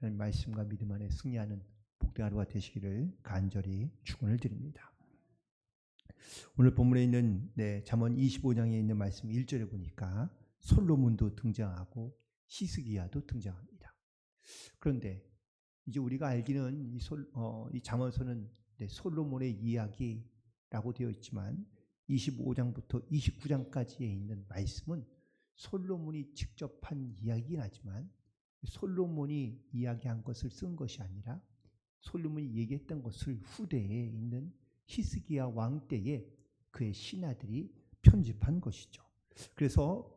하나님 말씀과 믿음 안에 승리하는 복된 하루가 되시기를 간절히 축원을 드립니다. 오늘 본문에 있는 잠언 25장에 있는 말씀 1절에 보니까 솔로몬도 등장하고 히스기야도 등장합니다. 그런데 이제 우리가 알기는 이 잠언서는 솔로몬의 이야기라고 되어 있지만 25장부터 29장까지에 있는 말씀은 솔로몬이 직접 한 이야기긴 하지만 솔로몬이 이야기한 것을 쓴 것이 아니라 솔로몬이 얘기했던 것을 후대에 있는 히스기야 왕 때에 그의 신하들이 편집한 것이죠. 그래서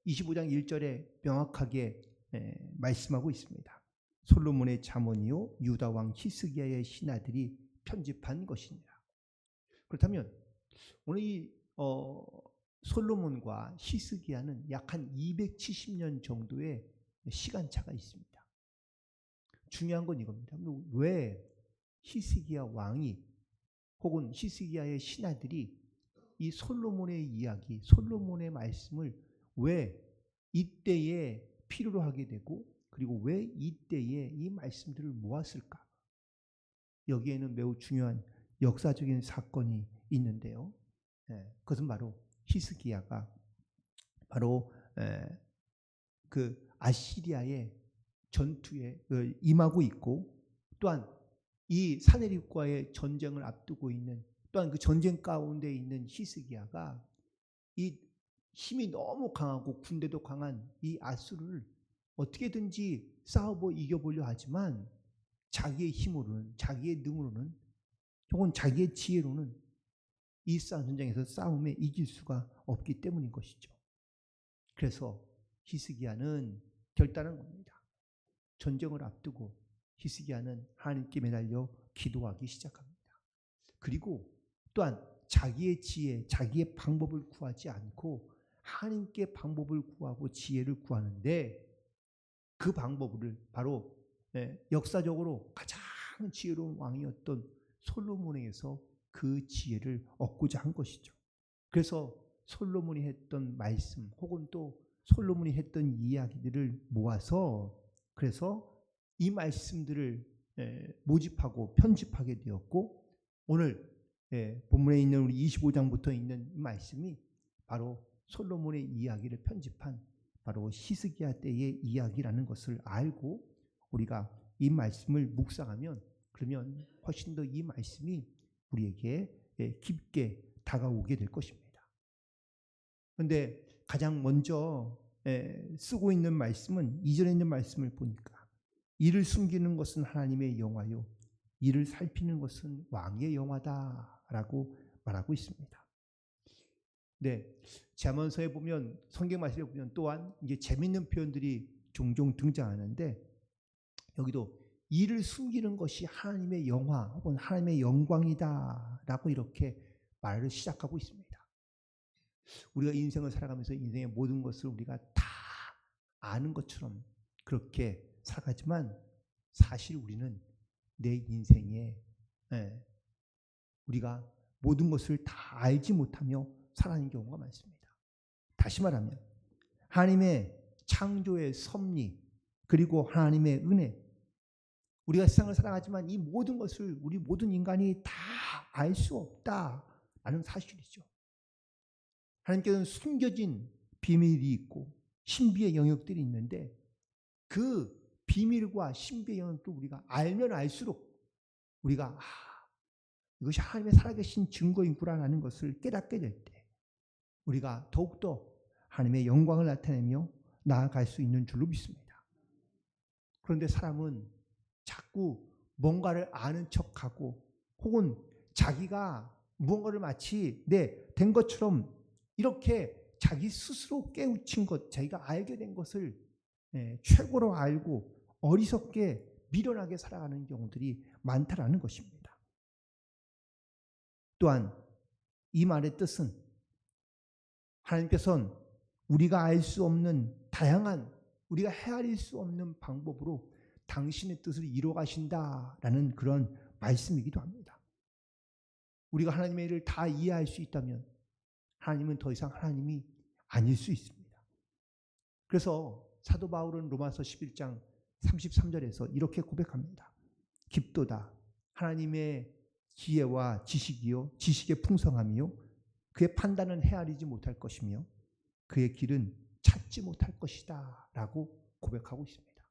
25장 1절에 명확하게 말씀하고 있습니다. 솔로몬의 잠언이요 유다 왕 히스기야의 신하들이 편집한 것이니라. 그렇다면 오늘 이 솔로몬과 히스기야는 약 한 270년 정도의 시간차가 있습니다. 중요한 건 이겁니다. 왜 히스기야 왕이 혹은 히스기야의 신하들이 이 솔로몬의 이야기, 솔로몬의 말씀을 왜 이때에 필요로 하게 되고 그리고 왜 이때에 이 말씀들을 모았을까? 여기에는 매우 중요한 역사적인 사건이 있는데요. 그것은 바로 히스기야가 바로 그 아시리아의 전투에 임하고 있고 또한 이 사내립과의 전쟁을 앞두고 있는 또한 그 전쟁 가운데 있는 히스기야가 이 힘이 너무 강하고 군대도 강한 이 아수르를 어떻게든지 싸워 이겨보려 하지만 자기의 힘으로는 자기의 능으로는 혹은 자기의 지혜로는 이 전쟁에서 싸움에 이길 수가 없기 때문인 것이죠. 그래서 히스기야는 결단한 겁니다. 전쟁을 앞두고 히스기야는 하나님께 매달려 기도하기 시작합니다. 그리고 또한 자기의 지혜, 자기의 방법을 구하지 않고 하나님께 방법을 구하고 지혜를 구하는데 그 방법을 바로 역사적으로 가장 지혜로운 왕이었던 솔로몬에게서 그 지혜를 얻고자 한 것이죠. 그래서 솔로몬이 했던 말씀 혹은 또 솔로몬이 했던 이야기들을 모아서 그래서 이 말씀들을 모집하고 편집하게 되었고 오늘 본문에 있는 우리 25장부터 있는 이 말씀이 바로 솔로몬의 이야기를 편집한 바로 히스기야 때의 이야기라는 것을 알고 우리가 이 말씀을 묵상하면 그러면 훨씬 더 이 말씀이 우리에게 깊게 다가오게 될 것입니다. 그런데 가장 먼저 쓰고 있는 말씀은 이전에 있는 말씀을 보니까 이를 숨기는 것은 하나님의 영화요 이를 살피는 것은 왕의 영화다라고 말하고 있습니다. 잠언서에 보면 성경 말씀에 보면 또한 이제 재미있는 표현들이 종종 등장하는데 여기도 이를 숨기는 것이 하나님의 영화 혹은 하나님의 영광이다라고 이렇게 말을 시작하고 있습니다. 우리가 인생을 살아가면서 인생의 모든 것을 우리가 다 아는 것처럼 그렇게 살아가지만 사실 우리는 내 인생에 우리가 모든 것을 다 알지 못하며 살아가는 경우가 많습니다. 다시 말하면 하나님의 창조의 섭리 그리고 하나님의 은혜 우리가 세상을 살아가지만 이 모든 것을 우리 모든 인간이 다 알 수 없다라는 사실이죠. 하나님께서는 숨겨진 비밀이 있고 신비의 영역들이 있는데 그 비밀과 신비의 영역도 우리가 알면 알수록 우리가 이것이 하나님의 살아계신 증거인구라는 것을 깨닫게 될 때 우리가 더욱더 하나님의 영광을 나타내며 나아갈 수 있는 줄로 믿습니다. 그런데 사람은 자꾸 뭔가를 아는 척하고 혹은 자기가 무언가를 마치 된 것처럼 이렇게 자기 스스로 깨우친 것, 자기가 알게 된 것을 최고로 알고 어리석게 미련하게 살아가는 경우들이 많다라는 것입니다. 또한 이 말의 뜻은 하나님께서는 우리가 알 수 없는 다양한 우리가 헤아릴 수 없는 방법으로 당신의 뜻을 이루어 가신다라는 그런 말씀이기도 합니다. 우리가 하나님의 일을 다 이해할 수 있다면 하나님은 더 이상 하나님이 아닐 수 있습니다. 그래서 사도 바울은 로마서 11장 33절에서 이렇게 고백합니다. 깊도다. 하나님의 지혜와 지식이요 지식의 풍성함이요 그의 판단은 헤아리지 못할 것이며 그의 길은 찾지 못할 것이다 라고 고백하고 있습니다.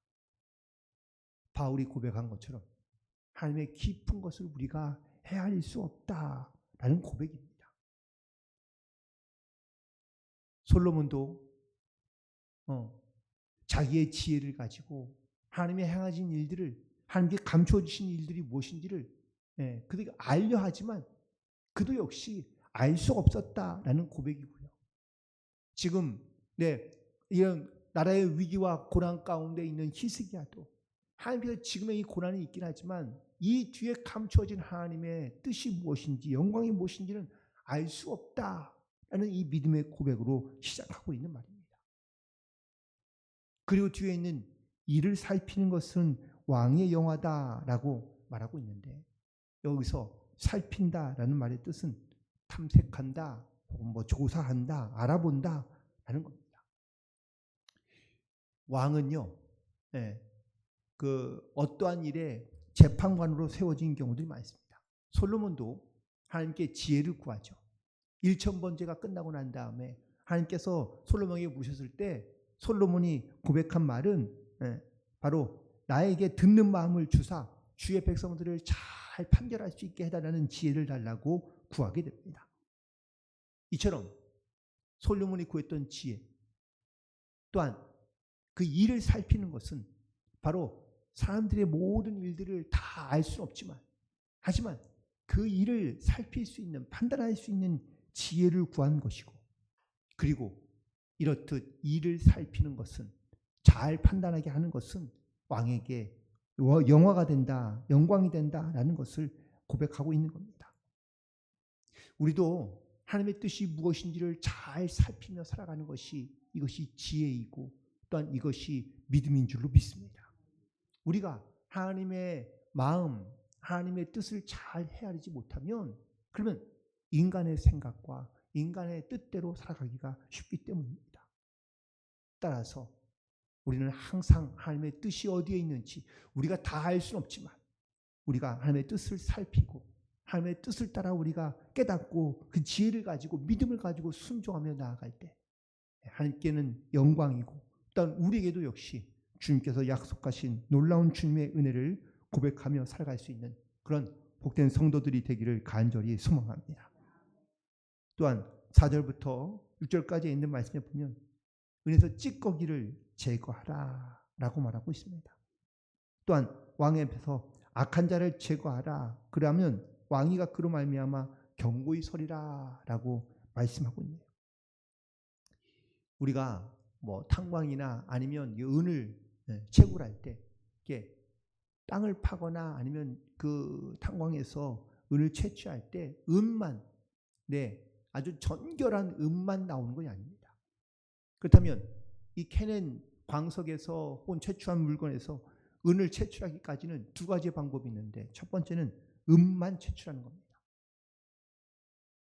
바울이 고백한 것처럼 하나님의 깊은 것을 우리가 헤아릴 수 없다라는 고백입니다. 솔로몬도 자기의 지혜를 가지고 하나님이 행하신 일들을 하나님께 감추어 주신 일들이 무엇인지를 그들이 알려 하지만 그도 역시 알 수 없었다라는 고백이고요. 지금 이런 나라의 위기와 고난 가운데 있는 히스기야도 하나님께서 지금의 이 고난이 있긴 하지만 이 뒤에 감추어진 하나님의 뜻이 무엇인지 영광이 무엇인지는 알 수 없다라는 이 믿음의 고백으로 시작하고 있는 말입니다. 그리고 뒤에 있는 이를 살피는 것은 왕의 영화다라고 말하고 있는데 여기서 살핀다라는 말의 뜻은 탐색한다, 혹은 조사한다, 알아본다라는 겁니다. 왕은요, 어떠한 일에 재판관으로 세워진 경우들이 많습니다. 솔로몬도 하나님께 지혜를 구하죠. 1000번째가 끝나고 난 다음에 하나님께서 솔로몬에게 물으셨을 때 솔로몬이 고백한 말은 바로 나에게 듣는 마음을 주사 주의 백성들을 잘 판결할 수 있게 해달라는 지혜를 달라고 구하게 됩니다. 이처럼 솔로몬이 구했던 지혜 또한 그 일을 살피는 것은 바로 사람들의 모든 일들을 다 알 수는 없지만 하지만 그 일을 살필 수 있는 판단할 수 있는 지혜를 구한 것이고 그리고 이렇듯 일을 살피는 것은 잘 판단하게 하는 것은 왕에게 영화가 된다, 영광이 된다라는 것을 고백하고 있는 겁니다. 우리도 하나님의 뜻이 무엇인지를 잘 살피며 살아가는 것이 이것이 지혜이고 또한 이것이 믿음인 줄로 믿습니다. 우리가 하나님의 마음, 하나님의 뜻을 잘 헤아리지 못하면 그러면 인간의 생각과 인간의 뜻대로 살아가기가 쉽기 때문입니다. 따라서 우리는 항상 하나님의 뜻이 어디에 있는지 우리가 다 알 수는 없지만 우리가 하나님의 뜻을 살피고 하나님의 뜻을 따라 우리가 깨닫고 그 지혜를 가지고 믿음을 가지고 순종하며 나아갈 때 하나님께는 영광이고 또한 우리에게도 역시 주님께서 약속하신 놀라운 주님의 은혜를 고백하며 살아갈 수 있는 그런 복된 성도들이 되기를 간절히 소망합니다. 또한 4절부터 6절까지 있는 말씀에 보면 은에서 찌꺼기를 제거하라 라고 말하고 있습니다. 또한 왕의 앞에서 악한 자를 제거하라 그러면 왕이가 그로 말미암아 경고히 서리라 라고 말씀하고 있네요. 우리가 탕광이나 아니면 은을 채굴할 때 이렇게 땅을 파거나 아니면 그 탕광에서 은을 채취할 때 은만 아주 정결한 은만 나오는 것이 아닙니다. 그렇다면 이 캐낸 광석에서 혹은 채취한 물건에서 은을 채취하기까지는 두 가지의 방법이 있는데 첫 번째는 은만 채취하는 겁니다.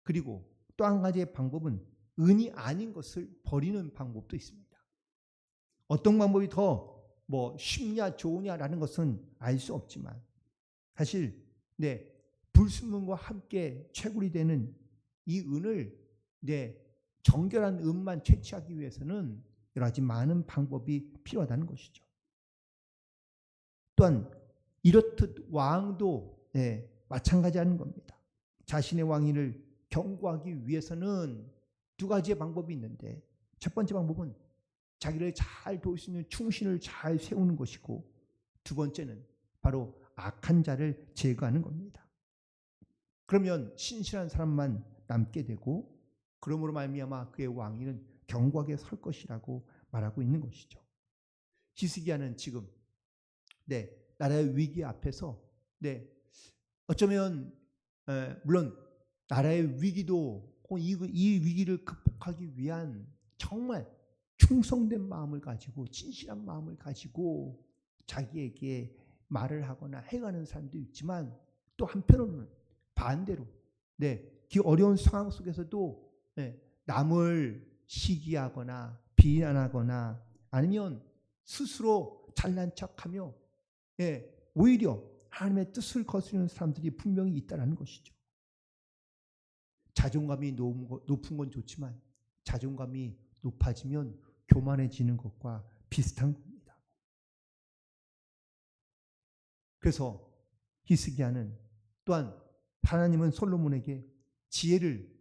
그리고 또 한 가지의 방법은 은이 아닌 것을 버리는 방법도 있습니다. 어떤 방법이 더 쉽냐 좋으냐라는 것은 알 수 없지만 사실 불순물과 함께 채굴이 되는 이 은을 정결한 은만 채취하기 위해서는 여러 가지 많은 방법이 필요하다는 것이죠. 또한 이렇듯 왕도 마찬가지하는 겁니다. 자신의 왕위를 경고하기 위해서는 두 가지의 방법이 있는데 첫 번째 방법은 자기를 잘 도울 수 있는 충신을 잘 세우는 것이고 두 번째는 바로 악한 자를 제거하는 겁니다. 그러면 신실한 사람만 남게 되고 그러므로 말미암아 그의 왕위는 견고하게 설 것이라고 말하고 있는 것이죠. 히스기야는 지금 나라의 위기 앞에서 어쩌면 물론 나라의 위기도 이 위기를 극복하기 위한 정말 충성된 마음을 가지고 진실한 마음을 가지고 자기에게 말을 하거나 행하는 사람도 있지만 또 한편으로는 반대로 그 어려운 상황 속에서도 남을 시기하거나 비난하거나 아니면 스스로 잘난 척하며 오히려 하나님의 뜻을 거스르는 사람들이 분명히 있다는 것이죠. 자존감이 높은 건 좋지만 자존감이 높아지면 교만해지는 것과 비슷한 겁니다. 그래서 히스기야는 또한 하나님은 솔로몬에게 지혜를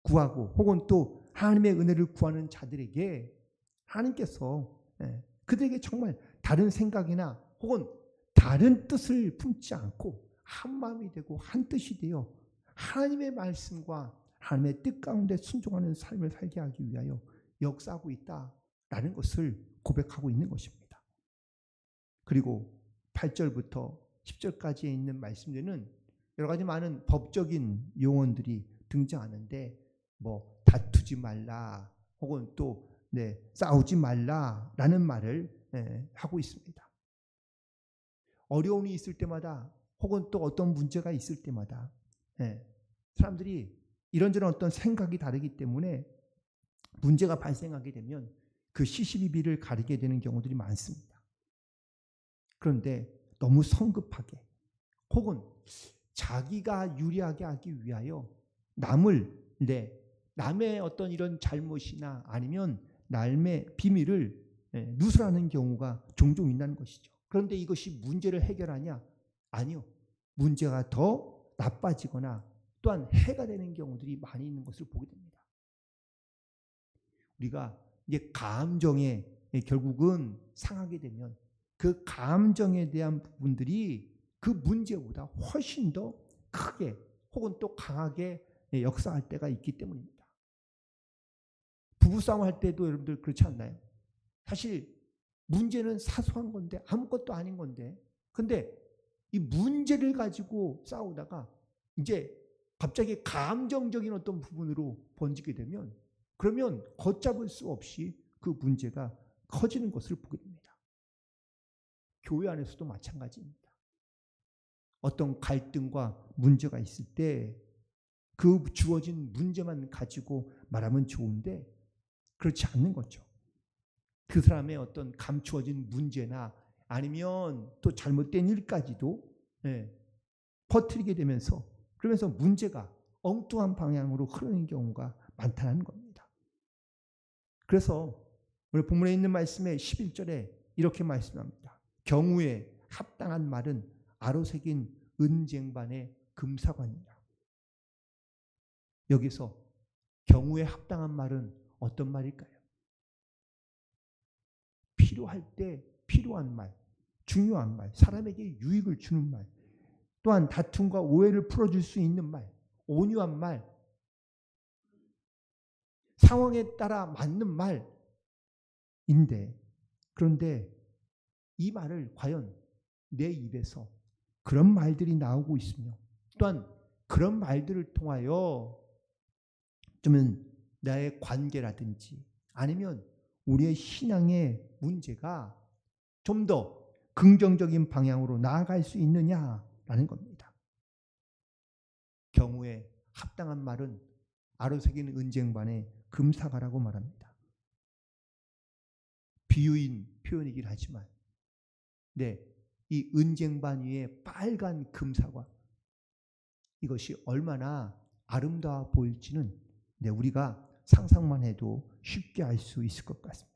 구하고 혹은 또 하나님의 은혜를 구하는 자들에게 하나님께서 그들에게 정말 다른 생각이나 혹은 다른 뜻을 품지 않고 한 마음이 되고 한 뜻이 되어 하나님의 말씀과 하나님의 뜻 가운데 순종하는 삶을 살게 하기 위하여 역사하고 있다라는 것을 고백하고 있는 것입니다. 그리고 8절부터 10절까지에 있는 말씀들은 여러 가지 많은 법적인 용언들이 등장하는데 다투지 말라 혹은 또 싸우지 말라라는 말을 하고 있습니다. 어려움이 있을 때마다 혹은 또 어떤 문제가 있을 때마다 사람들이 이런저런 어떤 생각이 다르기 때문에 문제가 발생하게 되면 그 시시비비를 가리게 되는 경우들이 많습니다. 그런데 너무 성급하게 혹은 자기가 유리하게 하기 위하여 남의 어떤 이런 잘못이나 아니면 남의 비밀을 누설하는 경우가 종종 있다는 것이죠. 그런데 이것이 문제를 해결하냐? 아니요. 문제가 더 나빠지거나 또한 해가 되는 경우들이 많이 있는 것을 보게 됩니다. 우리가 이제 감정에 결국은 상하게 되면 그 감정에 대한 부분들이 그 문제보다 훨씬 더 크게 혹은 또 강하게 역사할 때가 있기 때문입니다. 부부싸움 할 때도 여러분들 그렇지 않나요? 사실 문제는 사소한 건데 아무것도 아닌 건데 근데 이 문제를 가지고 싸우다가 이제 갑자기 감정적인 어떤 부분으로 번지게 되면 그러면 걷잡을 수 없이 그 문제가 커지는 것을 보게 됩니다. 교회 안에서도 마찬가지입니다. 어떤 갈등과 문제가 있을 때 그 주어진 문제만 가지고 말하면 좋은데 그렇지 않는 거죠. 그 사람의 어떤 감추어진 문제나 아니면 또 잘못된 일까지도 퍼뜨리게 되면서 그러면서 문제가 엉뚱한 방향으로 흐르는 경우가 많다는 겁니다. 그래서 오늘 본문에 있는 말씀의 11절에 이렇게 말씀합니다. 경우에 합당한 말은 아로새긴 은쟁반의 금사관이라. 여기서 경우에 합당한 말은 어떤 말일까요? 필요할 때 필요한 말, 중요한 말, 사람에게 유익을 주는 말, 또한 다툼과 오해를 풀어줄 수 있는 말, 온유한 말, 상황에 따라 맞는 말인데 그런데 이 말을 과연 내 입에서 그런 말들이 나오고 있으며 또한 그런 말들을 통하여 좀 나의 관계라든지 아니면 우리의 신앙의 문제가 좀 더 긍정적인 방향으로 나아갈 수 있느냐라는 겁니다. 경우에 합당한 말은 아로새긴 은쟁반의 금사과라고 말합니다. 비유인 표현이긴 하지만 이 은쟁반 위에 빨간 금사과 이것이 얼마나 아름다워 보일지는 우리가 상상만 해도 쉽게 알 수 있을 것 같습니다.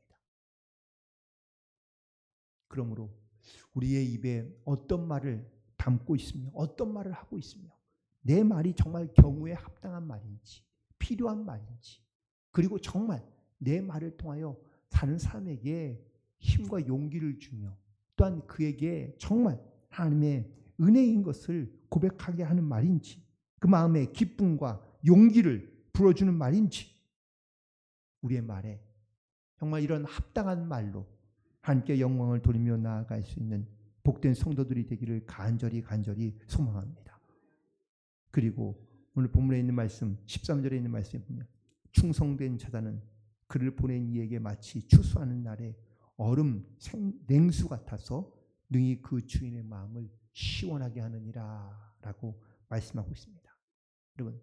그러므로 우리의 입에 어떤 말을 담고 있으며 어떤 말을 하고 있으며 내 말이 정말 경우에 합당한 말인지 필요한 말인지 그리고 정말 내 말을 통하여 다른 사람에게 힘과 용기를 주며 또한 그에게 정말 하나님의 은혜인 것을 고백하게 하는 말인지 그 마음에 기쁨과 용기를 불어주는 말인지 우리의 말에 정말 이런 합당한 말로 하나님께 영광을 돌리며 나아갈 수 있는 복된 성도들이 되기를 간절히 소망합니다. 그리고 오늘 본문에 있는 말씀 13절에 있는 말씀에 보면 충성된 자다는 그를 보낸 이에게 마치 추수하는 날에 얼음 냉수 같아서 능히 그 주인의 마음을 시원하게 하느니라 라고 말씀하고 있습니다. 여러분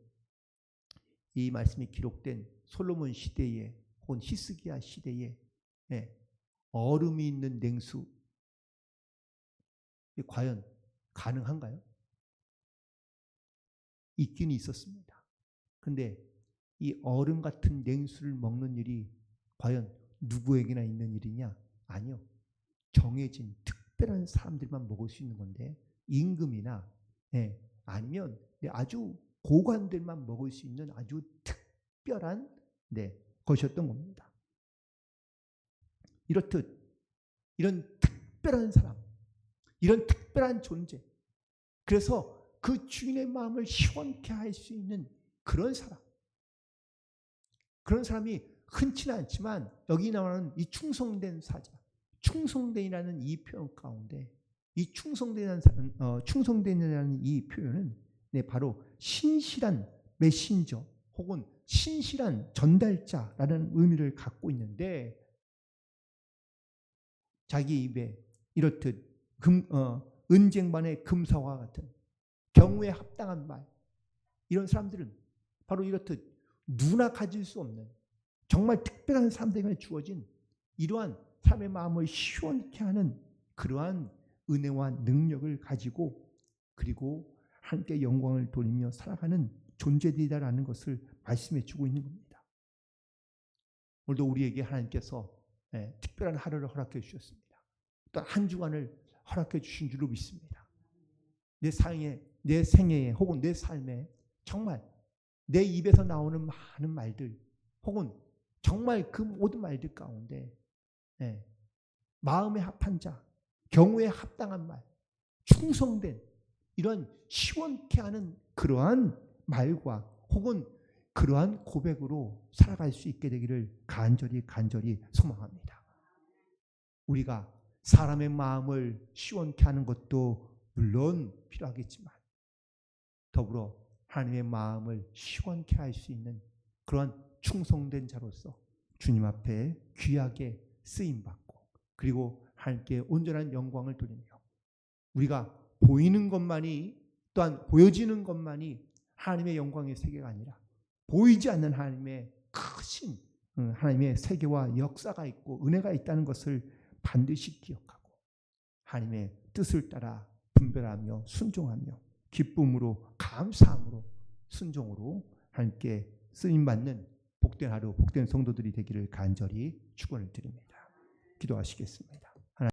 이 말씀이 기록된 솔로몬 시대에 혹은 히스기야 시대에 얼음이 있는 냉수, 과연 가능한가요? 있긴 있었습니다. 근데 이 얼음 같은 냉수를 먹는 일이 과연 누구에게나 있는 일이냐? 아니요. 정해진 특별한 사람들만 먹을 수 있는 건데, 임금이나 아니면 아주 고관들만 먹을 수 있는 아주 특별한 것이었던 겁니다. 이렇듯 이런 특별한 사람, 이런 특별한 존재, 그래서 그 주인의 마음을 시원케 할 수 있는 그런 사람, 그런 사람이 흔치는 않지만 여기 나오는 이 충성된 사자, 충성된이라는 이 표현 가운데 이 충성된이라는 이 표현은 바로 신실한 메신저 혹은 신실한 전달자라는 의미를 갖고 있는데, 자기 입에 이렇듯 은쟁반의 금사와 같은 경우에 합당한 말, 이런 사람들은 바로 이렇듯 누구나 가질 수 없는 정말 특별한 사람들에게 주어진 이러한 사람의 마음을 시원케 하는 그러한 은혜와 능력을 가지고, 그리고 함께 영광을 돌리며 살아가는 존재들이다라는 것을 말씀해 주고 있는 겁니다. 오늘도 우리에게 하나님께서 특별한 하루를 허락해 주셨습니다. 또 한 주간을 허락해 주신 줄로 믿습니다. 내 생애에 혹은 내 삶에 정말 내 입에서 나오는 많은 말들 혹은 정말 그 모든 말들 가운데 마음에 합한 자, 경우에 합당한 말, 충성된 이런 시원케 하는 그러한 말과 혹은 그러한 고백으로 살아갈 수 있게 되기를 간절히 소망합니다. 우리가 사람의 마음을 시원케 하는 것도 물론 필요하겠지만 더불어 하나님의 마음을 시원케 할 수 있는 그러한 충성된 자로서 주님 앞에 귀하게 쓰임받고, 그리고 하나님께 온전한 영광을 돌리며, 우리가 보이는 것만이 또한 보여지는 것만이 하나님의 영광의 세계가 아니라 보이지 않는 하나님의 크신 하나님의 세계와 역사가 있고 은혜가 있다는 것을 반드시 기억하고 하나님의 뜻을 따라 분별하며 순종하며 기쁨으로 감사함으로 순종으로 하나님께 쓰임받는 복된 하루, 복된 성도들이 되기를 간절히 축원을 드립니다. 기도하시겠습니다.